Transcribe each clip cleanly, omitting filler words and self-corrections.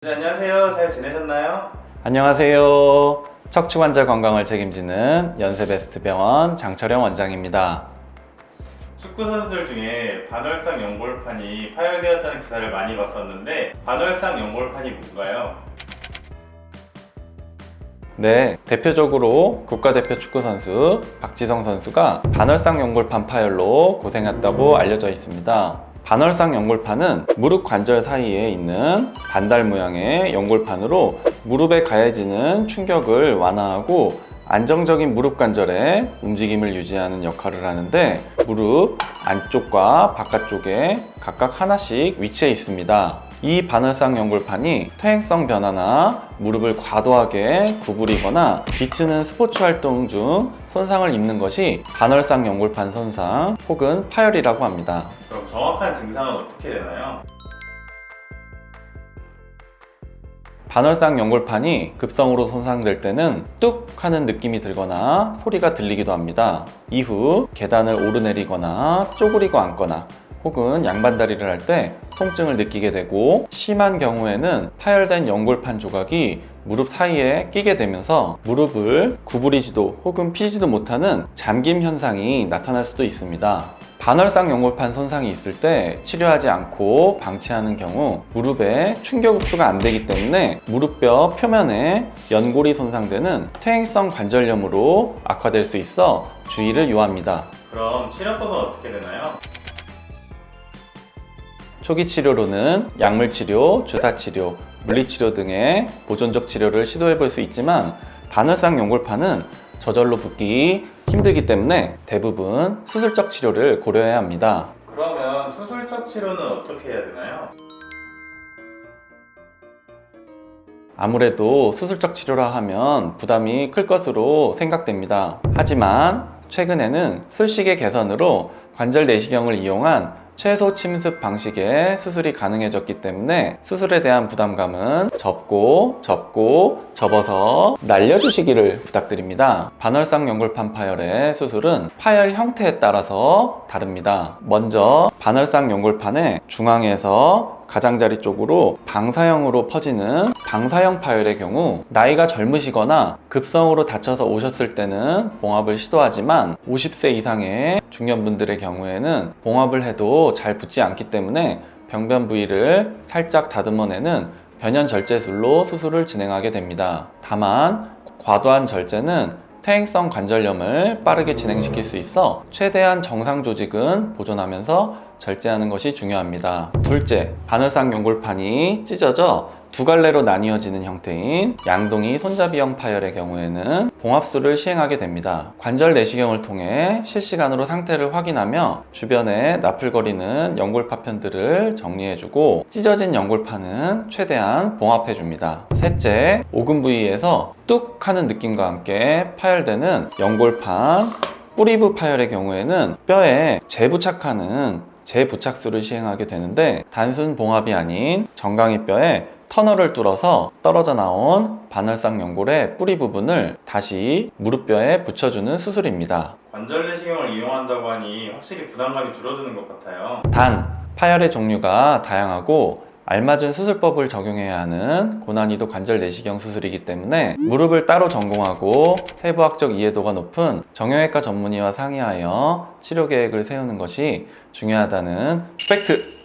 네, 안녕하세요. 잘 지내셨나요? 안녕하세요. 척추 관절 건강을 책임지는 연세베스트병원 장철영 원장입니다. 축구 선수들 중에 반월상 연골판이 파열되었다는 기사를 많이 봤었는데 반월상 연골판이 뭔가요? 네, 대표적으로 국가대표 축구 선수 박지성 선수가 반월상 연골판 파열로 고생했다고 알려져 있습니다. 반월상 연골판은 무릎 관절 사이에 있는 반달 모양의 연골판으로 무릎에 가해지는 충격을 완화하고 안정적인 무릎 관절의 움직임을 유지하는 역할을 하는데 무릎 안쪽과 바깥쪽에 각각 하나씩 위치해 있습니다. 이 반월상 연골판이 퇴행성 변화나 무릎을 과도하게 구부리거나 뒤트는 스포츠 활동 중 손상을 입는 것이 반월상 연골판 손상 혹은 파열이라고 합니다. 그럼 정확한 증상은 어떻게 되나요? 반월상 연골판이 급성으로 손상될 때는 뚝 하는 느낌이 들거나 소리가 들리기도 합니다. 이후 계단을 오르내리거나 쪼그리고 앉거나 혹은 양반다리를 할 때 통증을 느끼게 되고 심한 경우에는 파열된 연골판 조각이 무릎 사이에 끼게 되면서 무릎을 구부리지도 혹은 피지도 못하는 잠김 현상이 나타날 수도 있습니다. 반월상 연골판 손상이 있을 때 치료하지 않고 방치하는 경우 무릎에 충격 흡수가 안 되기 때문에 무릎뼈 표면에 연골이 손상되는 퇴행성 관절염으로 악화될 수 있어 주의를 요합니다. 그럼 치료법은 어떻게 되나요? 초기 치료로는 약물 치료, 주사 치료, 물리치료 등의 보존적 치료를 시도해 볼 수 있지만 반월상 연골판은 저절로 붓기 힘들기 때문에 대부분 수술적 치료를 고려해야 합니다. 그러면 수술적 치료는 어떻게 해야 되나요? 아무래도 수술적 치료라 하면 부담이 클 것으로 생각됩니다. 하지만 최근에는 술식의 개선으로 관절 내시경을 이용한 최소 침습 방식의 수술이 가능해졌기 때문에 수술에 대한 부담감은 접어서 날려주시기를 부탁드립니다. 반월상 연골판 파열의 수술은 파열 형태에 따라서 다릅니다. 먼저 반월상 연골판의 중앙에서 가장자리 쪽으로 방사형으로 퍼지는 방사형 파열의 경우 나이가 젊으시거나 급성으로 다쳐서 오셨을 때는 봉합을 시도하지만 50세 이상의 중년분들의 경우에는 봉합을 해도 잘 붙지 않기 때문에 병변 부위를 살짝 다듬어내는 변연절제술로 수술을 진행하게 됩니다. 다만 과도한 절제는 퇴행성 관절염을 빠르게 진행시킬 수 있어 최대한 정상 조직은 보존하면서 절제하는 것이 중요합니다. 둘째, 반월상 연골판이 찢어져 두 갈래로 나뉘어지는 형태인 양동이 손잡이형 파열의 경우에는 봉합술을 시행하게 됩니다. 관절 내시경을 통해 실시간으로 상태를 확인하며 주변에 나풀거리는 연골 파편들을 정리해주고 찢어진 연골판은 최대한 봉합해줍니다. 셋째, 오금 부위에서 뚝 하는 느낌과 함께 파열되는 연골판 뿌리부 파열의 경우에는 뼈에 재부착하는 재부착술을 시행하게 되는데 단순 봉합이 아닌 정강이 뼈에 터널을 뚫어서 떨어져 나온 반월상 연골의 뿌리 부분을 다시 무릎뼈에 붙여주는 수술입니다. 관절 내시경을 이용한다고 하니 확실히 부담감이 줄어드는 것 같아요. 단, 파열의 종류가 다양하고 알맞은 수술법을 적용해야 하는 고난이도 관절 내시경 수술이기 때문에 무릎을 따로 전공하고 해부학적 이해도가 높은 정형외과 전문의와 상의하여 치료 계획을 세우는 것이 중요하다는 팩트!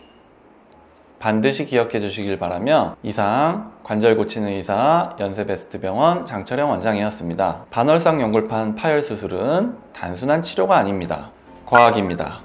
반드시 기억해 주시길 바라며 이상 관절 고치는 의사 연세베스트병원 장철영 원장이었습니다. 반월상 연골판 파열 수술은 단순한 치료가 아닙니다. 과학입니다.